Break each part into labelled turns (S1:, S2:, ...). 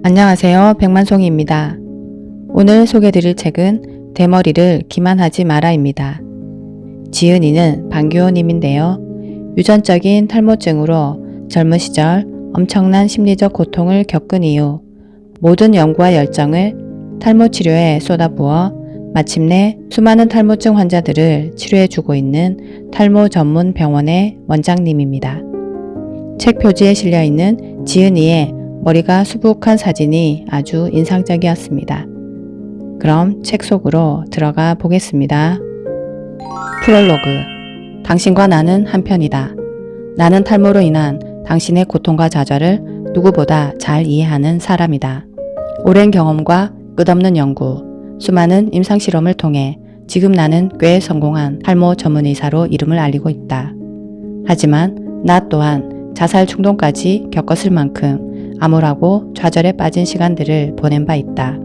S1: 안녕하세요. 백만송이입니다. 오늘 소개드릴 책은 대머리를 기만하지 마라입니다. 지은이는 방규호님인데요. 유전적인 탈모증으로 젊은 시절 엄청난 심리적 고통을 겪은 이후 모든 연구와 열정을 탈모 치료에 쏟아부어 마침내 수많은 탈모증 환자들을 치료해주고 있는 탈모 전문 병원의 원장님입니다. 책 표지에 실려있는 지은이의 머리가 수북한 사진이 아주 인상적이었습니다. 그럼 책 속으로 들어가 보겠습니다. 프롤로그. 당신과 나는 한편이다. 나는 탈모로 인한 당신의 고통과 좌절을 누구보다 잘 이해하는 사람이다. 오랜 경험과 끝없는 연구, 수많은 임상실험을 통해 지금 나는 꽤 성공한 탈모 전문의사로 이름을 알리고 있다. 하지만 나 또한 자살 충동까지 겪었을 만큼 암울하고 좌절에 빠진 시간들을 보낸 바 있다.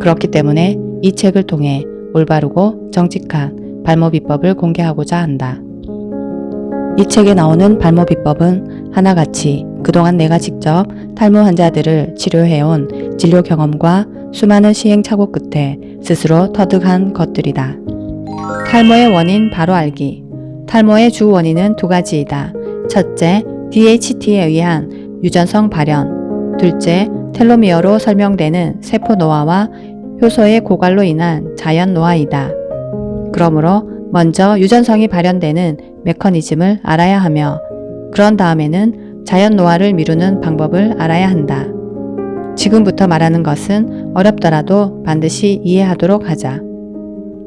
S1: 그렇기 때문에 이 책을 통해 올바르고 정직한 발모 비법을 공개하고자 한다. 이 책에 나오는 발모 비법은 하나같이 그동안 내가 직접 탈모 환자들을 치료해온 진료 경험과 수많은 시행착오 끝에 스스로 터득한 것들이다. 탈모의 원인 바로 알기. 탈모의 주 원인은 두 가지이다. 첫째, DHT에 의한 유전성 발현, 둘째, 텔로미어로 설명되는 세포 노화와 효소의 고갈로 인한 자연 노화이다. 그러므로 먼저 유전성이 발현되는 메커니즘을 알아야 하며 그런 다음에는 자연 노화를 미루는 방법을 알아야 한다. 지금부터 말하는 것은 어렵더라도 반드시 이해하도록 하자.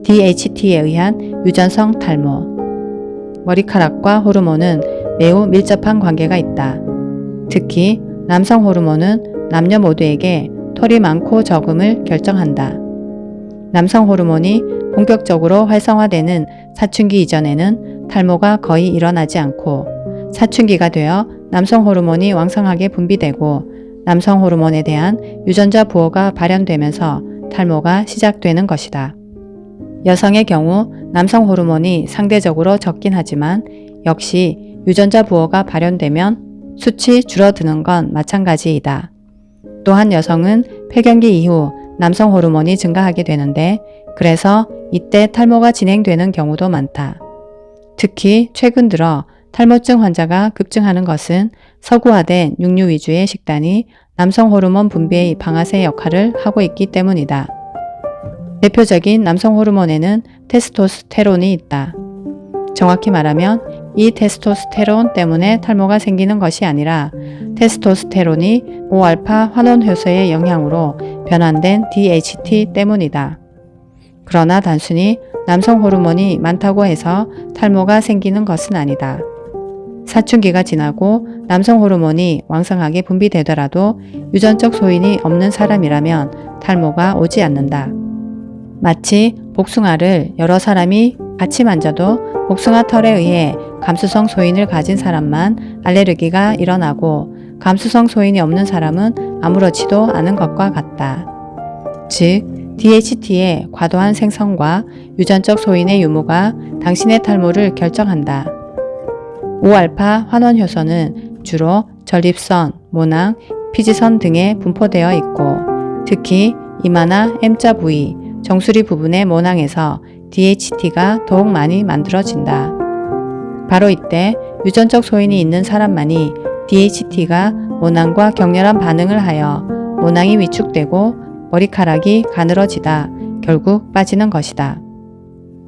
S1: DHT에 의한 유전성 탈모. 머리카락과 호르몬은 매우 밀접한 관계가 있다. 특히 남성 호르몬은 남녀 모두에게 털이 많고 적음을 결정한다. 남성 호르몬이 본격적으로 활성화되는 사춘기 이전에는 탈모가 거의 일어나지 않고 사춘기가 되어 남성 호르몬이 왕성하게 분비되고 남성 호르몬에 대한 유전자 부호가 발현되면서 탈모가 시작되는 것이다. 여성의 경우 남성 호르몬이 상대적으로 적긴 하지만 역시 유전자 부호가 발현되면 수치 줄어드는 건 마찬가지이다. 또한 여성은 폐경기 이후 남성 호르몬이 증가하게 되는데 그래서 이때 탈모가 진행되는 경우도 많다. 특히 최근 들어 탈모증 환자가 급증하는 것은 서구화된 육류 위주의 식단이 남성 호르몬 분비의 방아쇠 역할을 하고 있기 때문이다. 대표적인 남성 호르몬에는 테스토스테론이 있다. 정확히 말하면 이 테스토스테론 때문에 탈모가 생기는 것이 아니라 테스토스테론이 5알파 환원 효소의 영향으로 변환된 DHT 때문이다. 그러나 단순히 남성 호르몬이 많다고 해서 탈모가 생기는 것은 아니다. 사춘기가 지나고 남성 호르몬이 왕성하게 분비되더라도 유전적 소인이 없는 사람이라면 탈모가 오지 않는다. 마치 복숭아를 여러 사람이 같이 만져도 복숭아 털에 의해 감수성 소인을 가진 사람만 알레르기가 일어나고 감수성 소인이 없는 사람은 아무렇지도 않은 것과 같다. 즉, DHT의 과도한 생성과 유전적 소인의 유무가 당신의 탈모를 결정한다. 5알파 환원 효소는 주로 전립선, 모낭, 피지선 등에 분포되어 있고 특히 이마나 M자 부위, 정수리 부분의 모낭에서 DHT가 더욱 많이 만들어진다. 바로 이때 유전적 소인이 있는 사람만이 DHT가 모낭과 격렬한 반응을 하여 모낭이 위축되고 머리카락이 가늘어지다 결국 빠지는 것이다.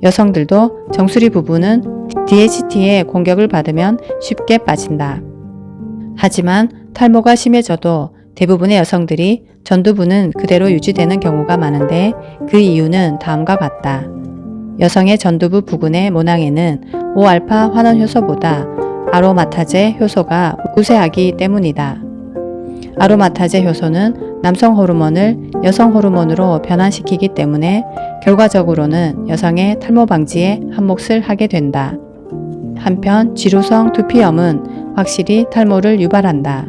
S1: 여성들도 정수리 부분은 DHT의 공격을 받으면 쉽게 빠진다. 하지만 탈모가 심해져도 대부분의 여성들이 전두부는 그대로 유지되는 경우가 많은데 그 이유는 다음과 같다. 여성의 전두부 부근의 모낭에는 5알파 환원 효소보다 아로마타제 효소가 우세하기 때문이다. 아로마타제 효소는 남성 호르몬을 여성 호르몬으로 변환시키기 때문에 결과적으로는 여성의 탈모 방지에 한몫을 하게 된다. 한편 지루성 두피염은 확실히 탈모를 유발한다.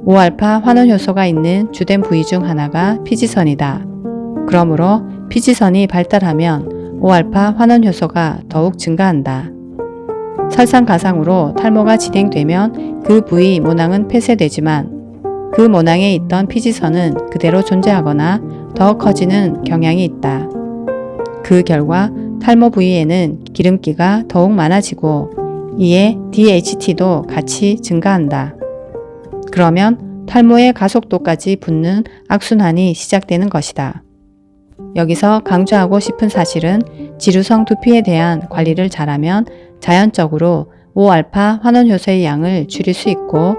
S1: 5알파 환원 효소가 있는 주된 부위 중 하나가 피지선이다. 그러므로 피지선이 발달하면 5알파 환원 효소가 더욱 증가한다. 설상가상으로 탈모가 진행되면 그 부위 모낭은 폐쇄되지만 그 모낭에 있던 피지선은 그대로 존재하거나 더 커지는 경향이 있다. 그 결과 탈모 부위에는 기름기가 더욱 많아지고 이에 DHT도 같이 증가한다. 그러면 탈모의 가속도까지 붙는 악순환이 시작되는 것이다. 여기서 강조하고 싶은 사실은 지루성 두피에 대한 관리를 잘하면 자연적으로 5알파 환원효소의 양을 줄일 수 있고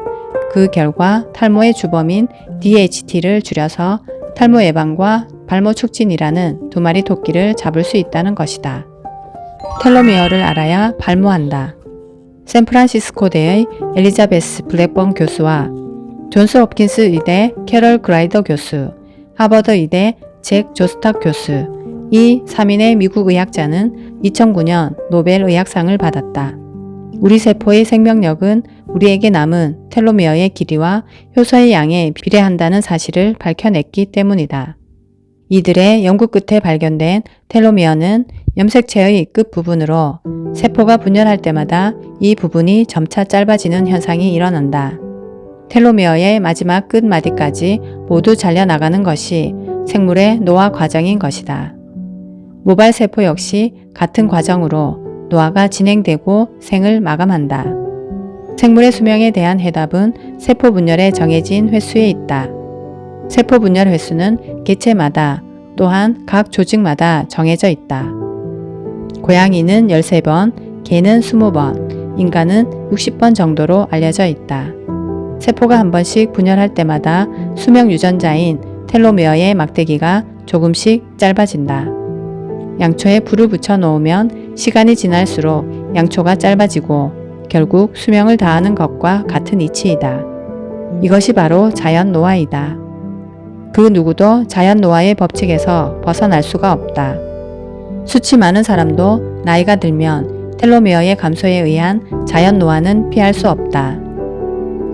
S1: 그 결과 탈모의 주범인 DHT를 줄여서 탈모 예방과 발모 촉진이라는 두 마리 토끼를 잡을 수 있다는 것이다. 텔로미어를 알아야 발모한다. 샌프란시스코대의 엘리자베스 블랙번 교수와 존스 홉킨스 의대 캐럴 그라이더 교수, 하버드 의대 잭 조스탁 교수, 이 3인의 미국 의학자는 2009년 노벨 의학상을 받았다. 우리 세포의 생명력은 우리에게 남은 텔로미어의 길이와 효소의 양에 비례한다는 사실을 밝혀냈기 때문이다. 이들의 연구 끝에 발견된 텔로미어는 염색체의 끝부분으로 세포가 분열할 때마다 이 부분이 점차 짧아지는 현상이 일어난다. 텔로미어의 마지막 끝마디까지 모두 잘려나가는 것이 생물의 노화 과정인 것이다. 모발 세포 역시 같은 과정으로 노화가 진행되고 생을 마감한다. 생물의 수명에 대한 해답은 세포 분열의 정해진 횟수에 있다. 세포 분열 횟수는 개체마다 또한 각 조직마다 정해져 있다. 고양이는 13번, 개는 20번, 인간은 60번 정도로 알려져 있다. 세포가 한 번씩 분열할 때마다 수명 유전자인 텔로미어의 막대기가 조금씩 짧아진다. 양초에 불을 붙여 놓으면 시간이 지날수록 양초가 짧아지고 결국 수명을 다하는 것과 같은 이치이다. 이것이 바로 자연 노화이다. 그 누구도 자연 노화의 법칙에서 벗어날 수가 없다. 수치 많은 사람도 나이가 들면 텔로미어의 감소에 의한 자연 노화는 피할 수 없다.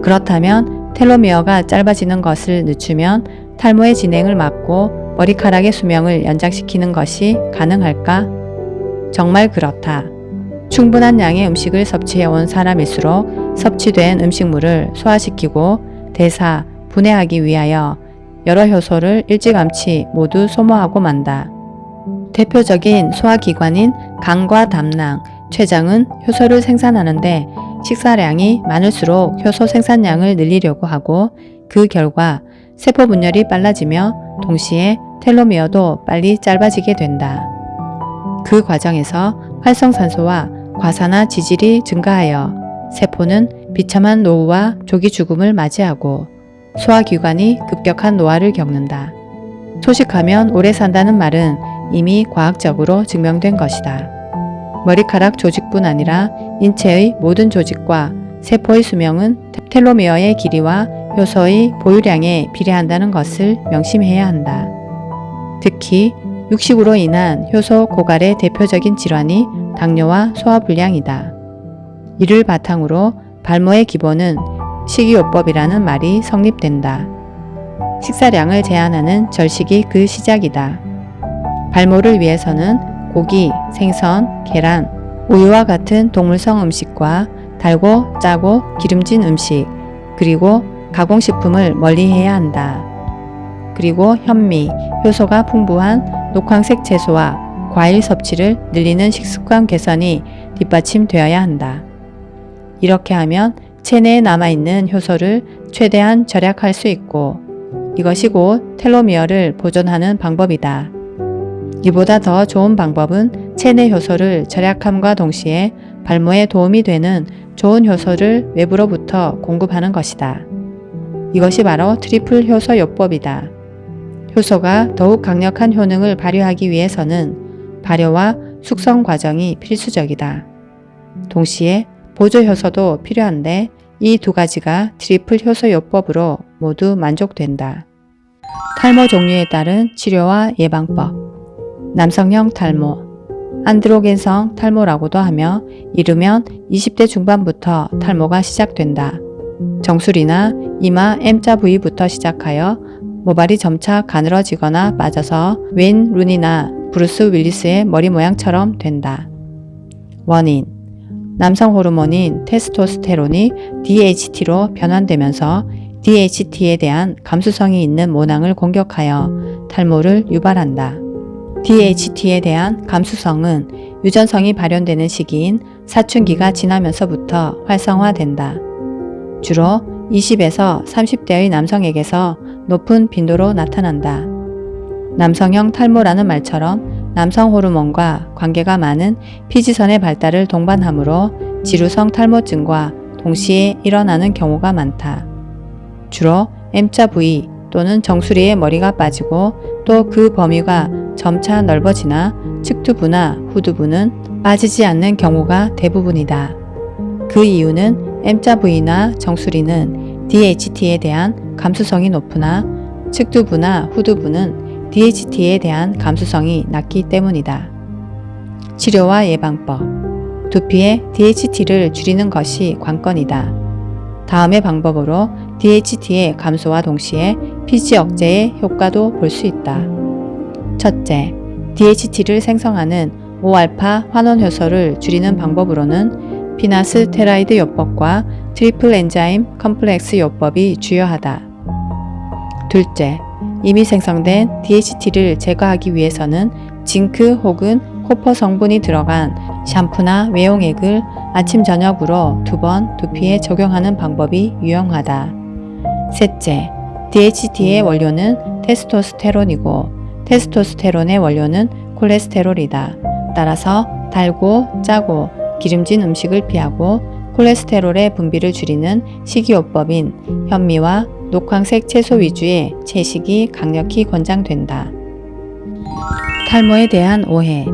S1: 그렇다면 텔로미어가 짧아지는 것을 늦추면 탈모의 진행을 막고 머리카락의 수명을 연장시키는 것이 가능할까? 정말 그렇다. 충분한 양의 음식을 섭취해온 사람일수록 섭취된 음식물을 소화시키고 대사, 분해하기 위하여 여러 효소를 일찌감치 모두 소모하고 만다. 대표적인 소화기관인 간과 담낭, 췌장은 효소를 생산하는데 식사량이 많을수록 효소 생산량을 늘리려고 하고 그 결과 세포 분열이 빨라지며 동시에 텔로미어도 빨리 짧아지게 된다. 그 과정에서 활성산소와 과산화 지질이 증가하여 세포는 비참한 노후와 조기 죽음을 맞이하고 소화기관이 급격한 노화를 겪는다. 소식하면 오래 산다는 말은 이미 과학적으로 증명된 것이다. 머리카락 조직뿐 아니라 인체의 모든 조직과 세포의 수명은 텔로미어의 길이와 효소의 보유량에 비례한다는 것을 명심해야 한다. 특히 육식으로 인한 효소 고갈의 대표적인 질환이 당뇨와 소화불량이다. 이를 바탕으로 발모의 기본은 식이요법이라는 말이 성립된다. 식사량을 제한하는 절식이 그 시작이다. 발모를 위해서는 고기, 생선, 계란, 우유와 같은 동물성 음식과 달고 짜고 기름진 음식, 그리고 가공식품을 멀리해야 한다. 그리고 현미, 효소가 풍부한 녹황색 채소와 과일 섭취를 늘리는 식습관 개선이 뒷받침되어야 한다. 이렇게 하면 체내에 남아있는 효소를 최대한 절약할 수 있고 이것이 곧 텔로미어를 보존하는 방법이다. 이보다 더 좋은 방법은 체내 효소를 절약함과 동시에 발모에 도움이 되는 좋은 효소를 외부로부터 공급하는 것이다. 이것이 바로 트리플 효소 요법이다. 효소가 더욱 강력한 효능을 발휘하기 위해서는 발효와 숙성 과정이 필수적이다. 동시에 보조 효소도 필요한데 이 두 가지가 트리플 효소 요법으로 모두 만족된다. 탈모 종류에 따른 치료와 예방법. 남성형 탈모, 안드로겐성 탈모라고도 하며 이르면 20대 중반부터 탈모가 시작된다. 정수리나 이마 M자 부위부터 시작하여 모발이 점차 가늘어지거나 빠져서 웨인 루니나 브루스 윌리스의 머리 모양처럼 된다. 원인: 남성 호르몬인 테스토스테론이 DHT로 변환되면서 DHT에 대한 감수성이 있는 모낭을 공격하여 탈모를 유발한다. DHT에 대한 감수성은 유전성이 발현되는 시기인 사춘기가 지나면서부터 활성화된다. 주로 20에서 30대의 남성에게서 높은 빈도로 나타난다. 남성형 탈모라는 말처럼 남성 호르몬과 관계가 많은 피지선의 발달을 동반하므로 지루성 탈모증과 동시에 일어나는 경우가 많다. 주로 M자 부위 또는 정수리에 머리가 빠지고 또 그 범위가 점차 넓어지나 측두부나 후두부는 빠지지 않는 경우가 대부분이다. 그 이유는 M자 부위나 정수리는 DHT에 대한 감수성이 높으나 측두부나 후두부는 DHT에 대한 감수성이 낮기 때문이다. 치료와 예방법. 두피에 DHT를 줄이는 것이 관건이다. 다음의 방법으로 DHT의 감소와 동시에 피지 억제의 효과도 볼 수 있다. 첫째, DHT를 생성하는 5알파 환원 효소를 줄이는 방법으로는 피나스테라이드 요법과 트리플 엔자임 컴플렉스 요법이 주요하다. 둘째, 이미 생성된 DHT를 제거하기 위해서는 징크 혹은 코퍼 성분이 들어간 샴푸나 외용액을 아침 저녁으로 2번 두피에 적용하는 방법이 유용하다. 셋째, DHT의 원료는 테스토스테론이고 테스토스테론의 원료는 콜레스테롤이다. 따라서 달고 짜고 기름진 음식을 피하고 콜레스테롤의 분비를 줄이는 식이요법인 현미와 녹황색 채소 위주의 채식이 강력히 권장된다. 탈모에 대한 오해.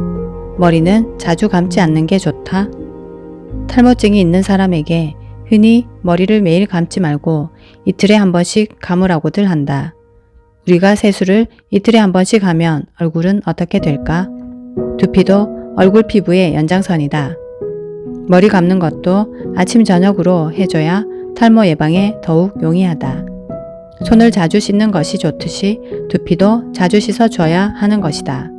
S1: 머리는 자주 감지 않는 게 좋다. 탈모증이 있는 사람에게 흔히 머리를 매일 감지 말고 이틀에 한 번씩 감으라고들 한다. 우리가 세수를 이틀에 한 번씩 하면 얼굴은 어떻게 될까? 두피도 얼굴 피부의 연장선이다. 머리 감는 것도 아침 저녁으로 해줘야 탈모 예방에 더욱 용이하다. 손을 자주 씻는 것이 좋듯이 두피도 자주 씻어줘야 하는 것이다.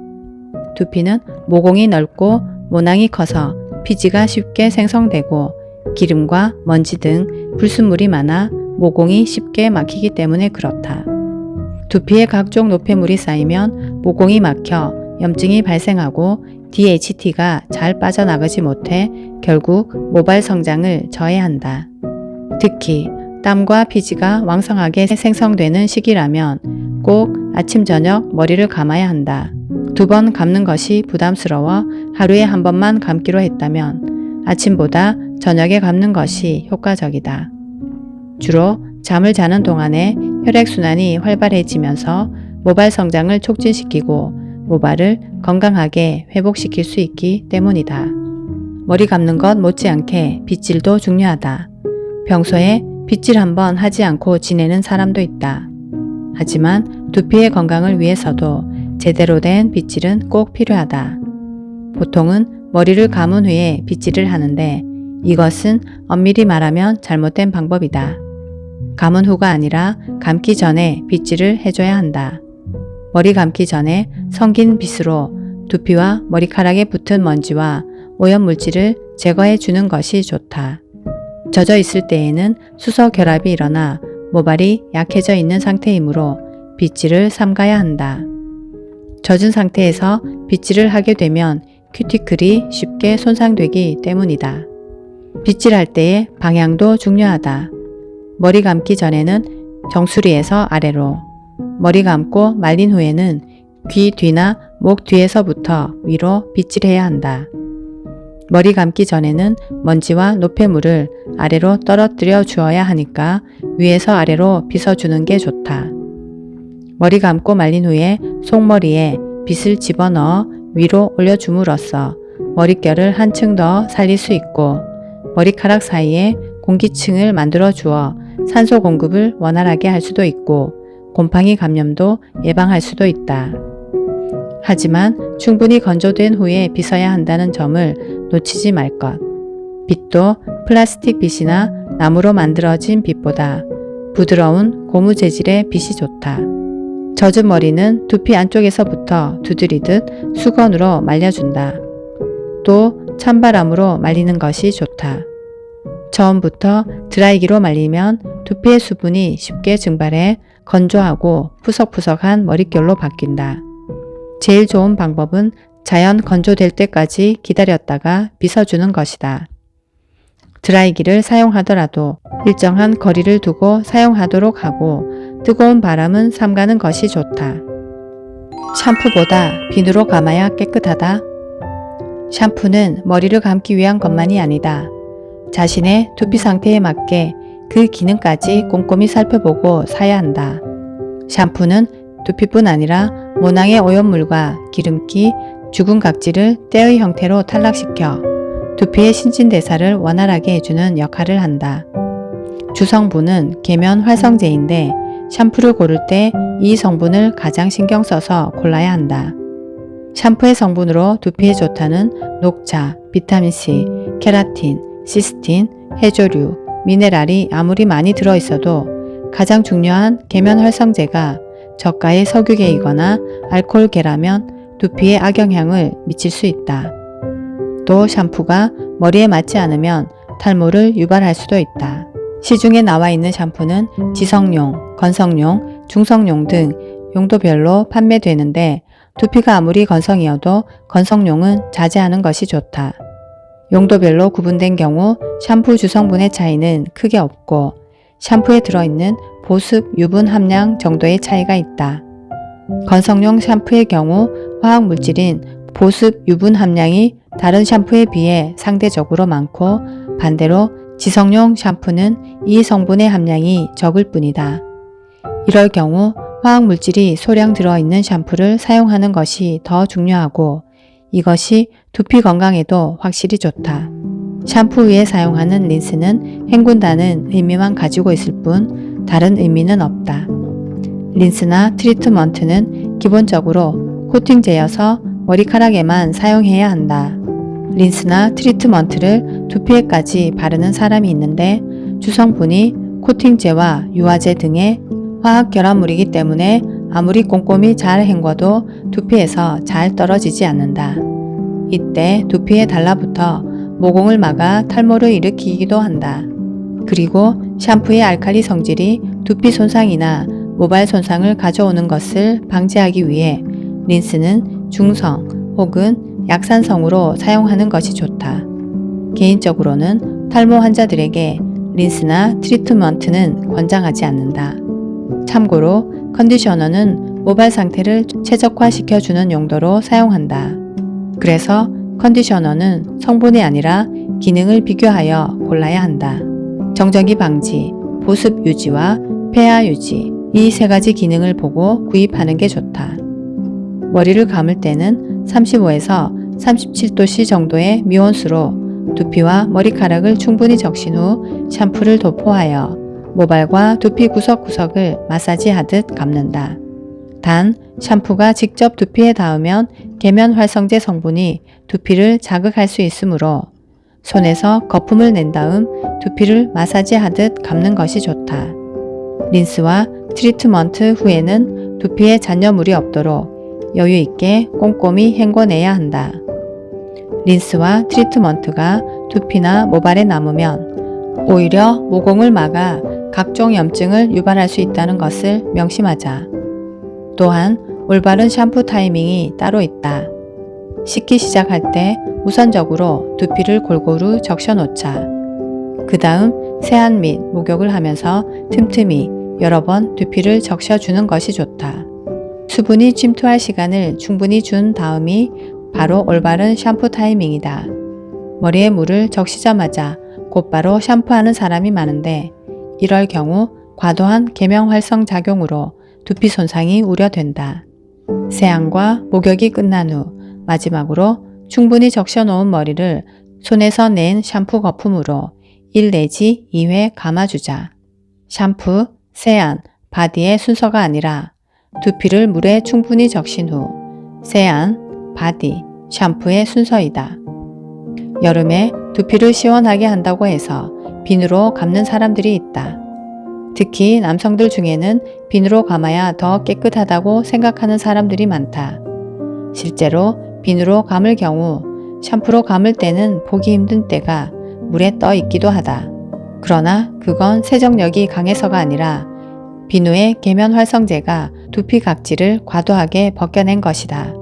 S1: 두피는 모공이 넓고 모낭이 커서 피지가 쉽게 생성되고 기름과 먼지 등 불순물이 많아 모공이 쉽게 막히기 때문에 그렇다. 두피에 각종 노폐물이 쌓이면 모공이 막혀 염증이 발생하고 DHT가 잘 빠져나가지 못해 결국 모발 성장을 저해한다. 특히 땀과 피지가 왕성하게 생성되는 시기라면 꼭 아침 저녁 머리를 감아야 한다. 2번 감는 것이 부담스러워 하루에 한 번만 감기로 했다면 아침보다 저녁에 감는 것이 효과적이다. 주로 잠을 자는 동안에 혈액순환이 활발해지면서 모발 성장을 촉진시키고 모발을 건강하게 회복시킬 수 있기 때문이다. 머리 감는 것 못지않게 빗질도 중요하다. 평소에 빗질 한번 하지 않고 지내는 사람도 있다. 하지만 두피의 건강을 위해서도 제대로 된 빗질은 꼭 필요하다. 보통은 머리를 감은 후에 빗질을 하는데 이것은 엄밀히 말하면 잘못된 방법이다. 감은 후가 아니라 감기 전에 빗질을 해줘야 한다. 머리 감기 전에 성긴 빗으로 두피와 머리카락에 붙은 먼지와 오염물질을 제거해 주는 것이 좋다. 젖어 있을 때에는 수소 결합이 일어나 모발이 약해져 있는 상태이므로 빗질을 삼가야 한다. 젖은 상태에서 빗질을 하게 되면 큐티클이 쉽게 손상되기 때문이다. 빗질할 때의 방향도 중요하다. 머리 감기 전에는 정수리에서 아래로, 머리 감고 말린 후에는 귀 뒤나 목 뒤에서부터 위로 빗질해야 한다. 머리 감기 전에는 먼지와 노폐물을 아래로 떨어뜨려 주어야 하니까 위에서 아래로 빗어주는 게 좋다. 머리 감고 말린 후에 속머리에 빗을 집어넣어 위로 올려줌으로써 머릿결을 한층 더 살릴 수 있고 머리카락 사이에 공기층을 만들어 주어 산소 공급을 원활하게 할 수도 있고 곰팡이 감염도 예방할 수도 있다. 하지만 충분히 건조된 후에 빗어야 한다는 점을 놓치지 말 것. 빗도 플라스틱 빗이나 나무로 만들어진 빗보다 부드러운 고무 재질의 빗이 좋다. 젖은 머리는 두피 안쪽에서부터 두드리듯 수건으로 말려준다. 또 찬바람으로 말리는 것이 좋다. 처음부터 드라이기로 말리면 두피의 수분이 쉽게 증발해 건조하고 푸석푸석한 머릿결로 바뀐다. 제일 좋은 방법은 자연 건조될 때까지 기다렸다가 빗어주는 것이다. 드라이기를 사용하더라도 일정한 거리를 두고 사용하도록 하고 뜨거운 바람은 삼가는 것이 좋다. 샴푸보다 비누로 감아야 깨끗하다. 샴푸는 머리를 감기 위한 것만이 아니다. 자신의 두피 상태에 맞게 그 기능까지 꼼꼼히 살펴보고 사야 한다. 샴푸는 두피뿐 아니라 모낭의 오염물과 기름기, 죽은 각질을 때의 형태로 탈락시켜 두피의 신진대사를 원활하게 해주는 역할을 한다. 주성분은 계면 활성제인데 샴푸를 고를 때 이 성분을 가장 신경 써서 골라야 한다. 샴푸의 성분으로 두피에 좋다는 녹차, 비타민C, 케라틴, 시스틴, 해조류, 미네랄이 아무리 많이 들어있어도 가장 중요한 계면 활성제가 저가의 석유계이거나 알코올계라면 두피에 악영향을 미칠 수 있다. 또 샴푸가 머리에 맞지 않으면 탈모를 유발할 수도 있다. 시중에 나와 있는 샴푸는 지성용, 건성용, 중성용 등 용도별로 판매되는데 두피가 아무리 건성이어도 건성용은 자제하는 것이 좋다. 용도별로 구분된 경우 샴푸 주성분의 차이는 크게 없고 샴푸에 들어있는 보습, 유분 함량 정도의 차이가 있다. 건성용 샴푸의 경우 화학물질인 보습, 유분 함량이 다른 샴푸에 비해 상대적으로 많고 반대로 지성용 샴푸는 이 성분의 함량이 적을 뿐이다. 이럴 경우 화학물질이 소량 들어있는 샴푸를 사용하는 것이 더 중요하고 이것이 두피 건강에도 확실히 좋다. 샴푸 위에 사용하는 린스는 헹군다는 의미만 가지고 있을 뿐 다른 의미는 없다. 린스나 트리트먼트는 기본적으로 코팅제여서 머리카락에만 사용해야 한다. 린스나 트리트먼트를 두피에까지 바르는 사람이 있는데 주성분이 코팅제와 유화제 등의 화학 결합물이기 때문에 아무리 꼼꼼히 잘 헹궈도 두피에서 잘 떨어지지 않는다. 이때 두피에 달라붙어 모공을 막아 탈모를 일으키기도 한다. 그리고 샴푸의 알칼리 성질이 두피 손상이나 모발 손상을 가져오는 것을 방지하기 위해 린스는 중성 혹은 약산성으로 사용하는 것이 좋다. 개인적으로는 탈모 환자들에게 린스나 트리트먼트는 권장하지 않는다. 참고로 컨디셔너는 모발 상태를 최적화시켜주는 용도로 사용한다. 그래서 컨디셔너는 성분이 아니라 기능을 비교하여 골라야 한다. 정전기 방지, 보습 유지와 폐하 유지 이 세 가지 기능을 보고 구입하는 게 좋다. 머리를 감을 때는 35에서 37도씨 정도의 미온수로 두피와 머리카락을 충분히 적신 후 샴푸를 도포하여 모발과 두피 구석구석을 마사지하듯 감는다. 단, 샴푸가 직접 두피에 닿으면 계면 활성제 성분이 두피를 자극할 수 있으므로 손에서 거품을 낸 다음 두피를 마사지하듯 감는 것이 좋다. 린스와 트리트먼트 후에는 두피에 잔여물이 없도록 여유 있게 꼼꼼히 헹궈내야 한다. 린스와 트리트먼트가 두피나 모발에 남으면 오히려 모공을 막아 각종 염증을 유발할 수 있다는 것을 명심하자. 또한 올바른 샴푸 타이밍이 따로 있다. 씻기 시작할 때 우선적으로 두피를 골고루 적셔놓자. 그 다음 세안 및 목욕을 하면서 틈틈이 여러 번 두피를 적셔주는 것이 좋다. 수분이 침투할 시간을 충분히 준 다음이 바로 올바른 샴푸 타이밍이다. 머리에 물을 적시자마자 곧바로 샴푸하는 사람이 많은데 이럴 경우 과도한 계면 활성 작용으로 두피 손상이 우려된다. 세안과 목욕이 끝난 후 마지막으로 충분히 적셔놓은 머리를 손에서 낸 샴푸 거품으로 1 내지 2회 감아주자. 샴푸, 세안, 바디의 순서가 아니라 두피를 물에 충분히 적신 후 세안, 바디, 샴푸의 순서이다. 여름에 두피를 시원하게 한다고 해서 비누로 감는 사람들이 있다. 특히 남성들 중에는 비누로 감아야 더 깨끗하다고 생각하는 사람들이 많다. 실제로 비누로 감을 경우 샴푸로 감을 때는 보기 힘든 때가 물에 떠 있기도 하다. 그러나 그건 세정력이 강해서가 아니라 비누의 계면 활성제가 두피 각질을 과도하게 벗겨낸 것이다.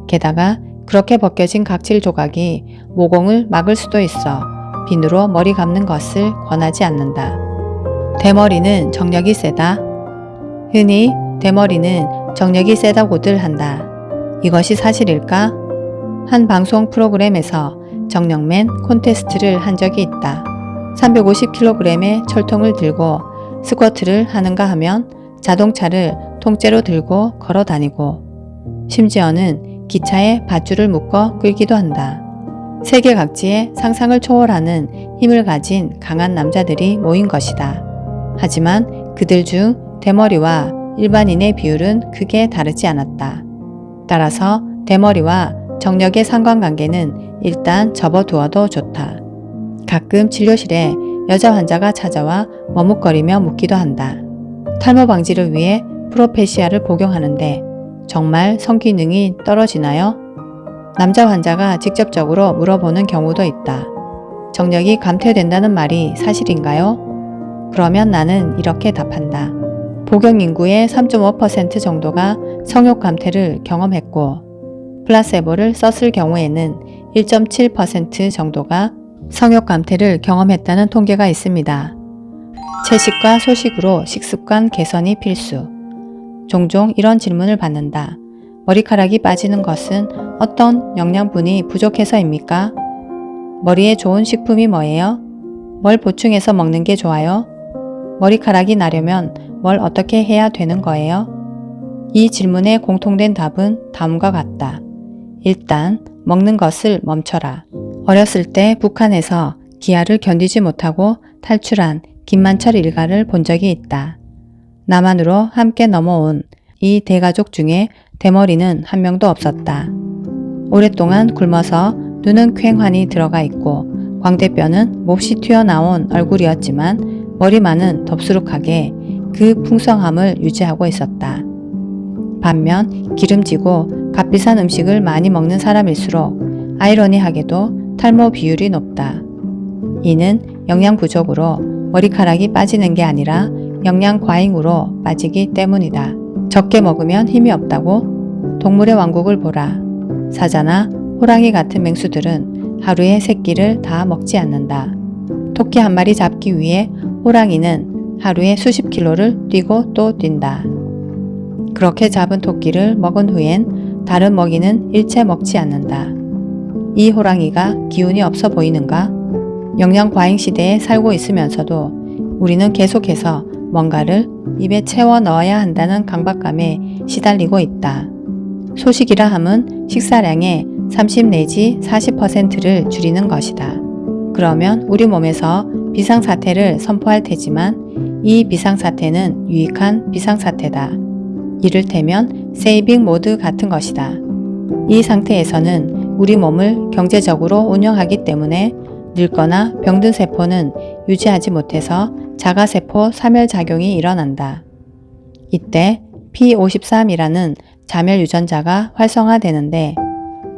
S1: 게다가 그렇게 벗겨진 각질 조각이 모공을 막을 수도 있어 비누로 머리 감는 것을 권하지 않는다. 대머리는 정력이 세다. 흔히 대머리는 정력이 세다고들 한다. 이것이 사실일까? 한 방송 프로그램에서 정력맨 콘테스트를 한 적이 있다. 350kg의 철통을 들고 스쿼트를 하는가 하면 자동차를 통째로 들고 걸어 다니고 심지어는 기차에 밧줄을 묶어 끌기도 한다. 세계 각지에 상상을 초월하는 힘을 가진 강한 남자들이 모인 것이다. 하지만 그들 중 대머리와 일반인의 비율은 크게 다르지 않았다. 따라서 대머리와 정력의 상관관계는 일단 접어두어도 좋다. 가끔 진료실에 여자 환자가 찾아와 머뭇거리며 묻기도 한다. 탈모 방지를 위해 프로페시아를 복용하는데 정말 성기능이 떨어지나요? 남자 환자가 직접적으로 물어보는 경우도 있다. 정력이 감퇴된다는 말이 사실인가요? 그러면 나는 이렇게 답한다. 복용 인구의 3.5% 정도가 성욕 감퇴를 경험했고 플라세보를 썼을 경우에는 1.7% 정도가 성욕 감퇴를 경험했다는 통계가 있습니다. 채식과 소식으로 식습관 개선이 필수. 종종 이런 질문을 받는다. 머리카락이 빠지는 것은 어떤 영양분이 부족해서입니까? 머리에 좋은 식품이 뭐예요? 뭘 보충해서 먹는 게 좋아요? 머리카락이 나려면 뭘 어떻게 해야 되는 거예요? 이 질문에 공통된 답은 다음과 같다. 일단 먹는 것을 멈춰라. 어렸을 때 북한에서 기아를 견디지 못하고 탈출한 김만철 일가를 본 적이 있다. 남한으로 함께 넘어온 이 대가족 중에 대머리는 한 명도 없었다. 오랫동안 굶어서 눈은 퀭환이 들어가 있고 광대뼈는 몹시 튀어나온 얼굴이었지만 머리만은 덥수룩하게 그 풍성함을 유지하고 있었다. 반면 기름지고 값비싼 음식을 많이 먹는 사람일수록 아이러니하게도 탈모 비율이 높다. 이는 영양 부족으로 머리카락이 빠지는 게 아니라 영양 과잉으로 빠지기 때문이다. 적게 먹으면 힘이 없다고? 동물의 왕국을 보라. 사자나 호랑이 같은 맹수들은 하루에 새끼를 다 먹지 않는다. 토끼 한 마리 잡기 위해 호랑이는 하루에 수십 킬로를 뛰고 또 뛴다. 그렇게 잡은 토끼를 먹은 후엔 다른 먹이는 일체 먹지 않는다. 이 호랑이가 기운이 없어 보이는가? 영양 과잉 시대에 살고 있으면서도 우리는 계속해서 뭔가를 입에 채워 넣어야 한다는 강박감에 시달리고 있다. 소식이라 함은 식사량의 30 내지 40%를 줄이는 것이다. 그러면 우리 몸에서 비상사태를 선포할 테지만 이 비상사태는 유익한 비상사태다. 이를테면 세이빙 모드 같은 것이다. 이 상태에서는 우리 몸을 경제적으로 운영하기 때문에 늙거나 병든 세포는 유지하지 못해서 자가세포 사멸작용이 일어난다. 이때 P53이라는 자멸 유전자가 활성화되는데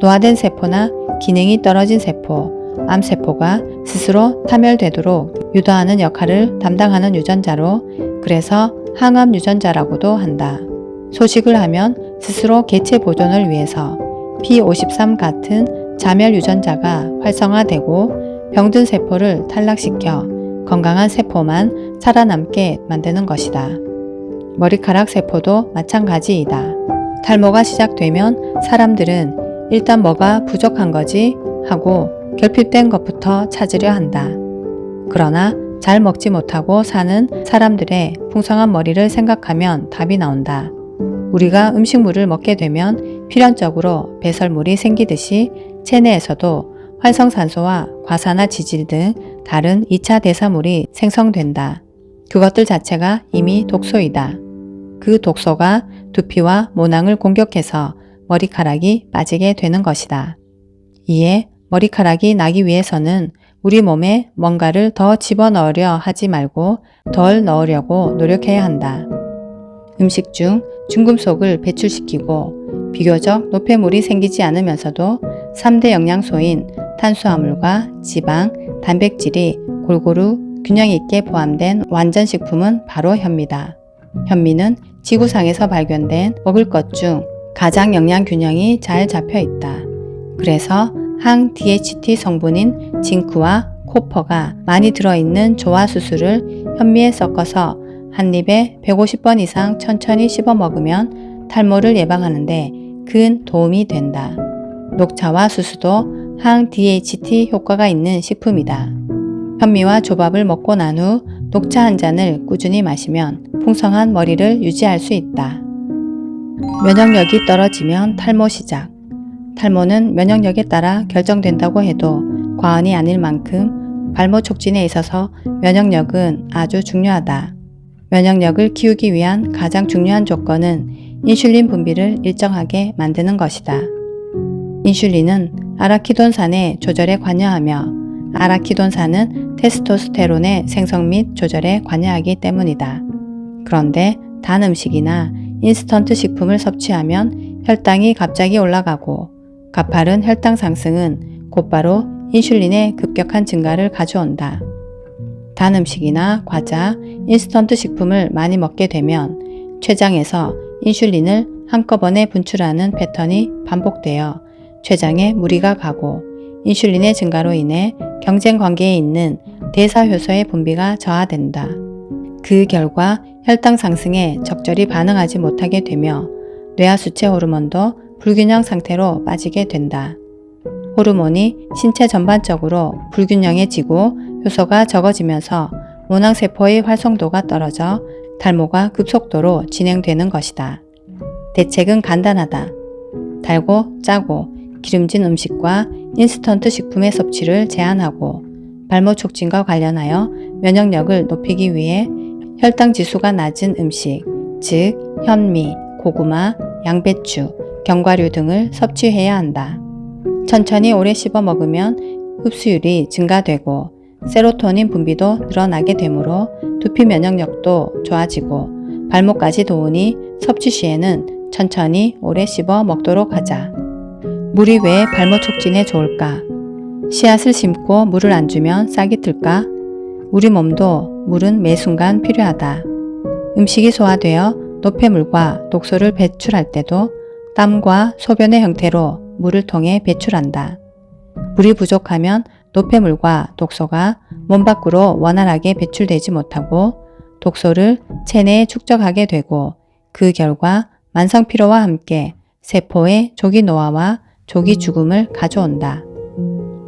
S1: 노화된 세포나 기능이 떨어진 세포, 암세포가 스스로 타멸되도록 유도하는 역할을 담당하는 유전자로 그래서 항암 유전자라고도 한다. 소식을 하면 스스로 개체 보존을 위해서 P53 같은 자멸 유전자가 활성화되고 병든 세포를 탈락시켜 건강한 세포만 살아남게 만드는 것이다. 머리카락 세포도 마찬가지이다. 탈모가 시작되면 사람들은 일단 뭐가 부족한 거지 하고 결핍된 것부터 찾으려 한다. 그러나 잘 먹지 못하고 사는 사람들의 풍성한 머리를 생각하면 답이 나온다. 우리가 음식물을 먹게 되면 필연적으로 배설물이 생기듯이 체내에서도 활성산소와 과산화지질 등 다른 2차 대사물이 생성된다. 그것들 자체가 이미 독소이다. 그 독소가 두피와 모낭을 공격해서 머리카락이 빠지게 되는 것이다. 이에 머리카락이 나기 위해서는 우리 몸에 뭔가를 더 집어넣으려 하지 말고 덜 넣으려고 노력해야 한다. 음식 중 중금속을 배출시키고 비교적 노폐물이 생기지 않으면서도 3대 영양소인 탄수화물과 지방, 단백질이 골고루 균형 있게 포함된 완전 식품은 바로 현미다. 현미는 지구상에서 발견된 먹을 것 중 가장 영양 균형이 잘 잡혀 있다. 그래서 항 DHT 성분인 징크와 코퍼가 많이 들어있는 조화수수를 현미에 섞어서 한 입에 150번 이상 천천히 씹어 먹으면 탈모를 예방하는데 큰 도움이 된다. 녹차와 수수도 항 DHT 효과가 있는 식품이다. 현미와 조밥을 먹고 난 후 녹차 한 잔을 꾸준히 마시면 풍성한 머리를 유지할 수 있다. 면역력이 떨어지면 탈모 시작. 탈모는 면역력에 따라 결정된다고 해도 과언이 아닐 만큼 발모 촉진에 있어서 면역력은 아주 중요하다. 면역력을 키우기 위한 가장 중요한 조건은 인슐린 분비를 일정하게 만드는 것이다. 인슐린은 아라키돈산의 조절에 관여하며 아라키돈산은 테스토스테론의 생성 및 조절에 관여하기 때문이다. 그런데 단 음식이나 인스턴트 식품을 섭취하면 혈당이 갑자기 올라가고 가파른 혈당 상승은 곧바로 인슐린의 급격한 증가를 가져온다. 단 음식이나 과자, 인스턴트 식품을 많이 먹게 되면 췌장에서 인슐린을 한꺼번에 분출하는 패턴이 반복되어 췌장에 무리가 가고 인슐린의 증가로 인해 경쟁 관계에 있는 대사효소의 분비가 저하된다. 그 결과 혈당 상승에 적절히 반응하지 못하게 되며 뇌하수체 호르몬도 불균형 상태로 빠지게 된다. 호르몬이 신체 전반적으로 불균형해지고 효소가 적어지면서 모낭세포의 활성도가 떨어져 탈모가 급속도로 진행되는 것이다. 대책은 간단하다. 달고 짜고 기름진 음식과 인스턴트 식품의 섭취를 제한하고 발모 촉진과 관련하여 면역력을 높이기 위해 혈당 지수가 낮은 음식, 즉 현미, 고구마, 양배추, 견과류 등을 섭취해야 한다. 천천히 오래 씹어 먹으면 흡수율이 증가되고 세로토닌 분비도 늘어나게 되므로 두피 면역력도 좋아지고 발모까지 도우니 섭취 시에는 천천히 오래 씹어 먹도록 하자. 물이 왜 발모 촉진에 좋을까? 씨앗을 심고 물을 안 주면 싹이 틀까? 우리 몸도 물은 매 순간 필요하다. 음식이 소화되어 노폐물과 독소를 배출할 때도 땀과 소변의 형태로 물을 통해 배출한다. 물이 부족하면 노폐물과 독소가 몸 밖으로 원활하게 배출되지 못하고 독소를 체내에 축적하게 되고 그 결과 만성피로와 함께 세포의 조기 노화와 조기 죽음을 가져온다.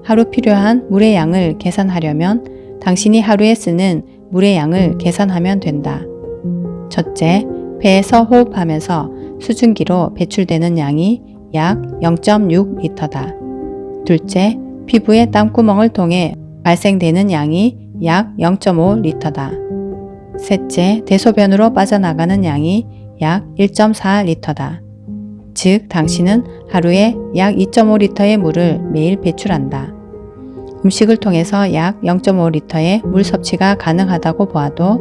S1: 하루 필요한 물의 양을 계산하려면 당신이 하루에 쓰는 물의 양을 계산하면 된다. 첫째, 배에서 호흡하면서 수증기로 배출되는 양이 약 0.6리터다. 둘째, 피부의 땀구멍을 통해 발생되는 양이 약 0.5리터다. 셋째, 대소변으로 빠져나가는 양이 약 1.4리터다. 즉, 당신은 하루에 약 2.5리터의 물을 매일 배출한다. 음식을 통해서 약 0.5리터의 물 섭취가 가능하다고 보아도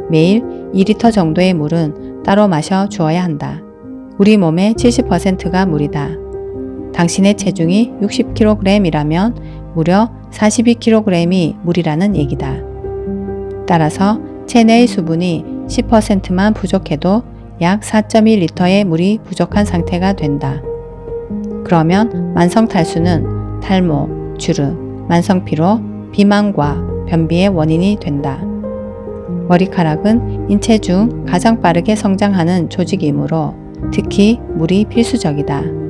S1: 매일 2리터 정도의 물은 따로 마셔 주어야 한다. 우리 몸의 70%가 물이다. 당신의 체중이 60kg이라면 무려 42kg이 물이라는 얘기다. 따라서 체내의 수분이 10%만 부족해도 약 4.1리터의 물이 부족한 상태가 된다. 그러면 만성탈수는 탈모, 주름, 만성피로, 비만과 변비의 원인이 된다. 머리카락은 인체 중 가장 빠르게 성장하는 조직이므로 특히 물이 필수적이다.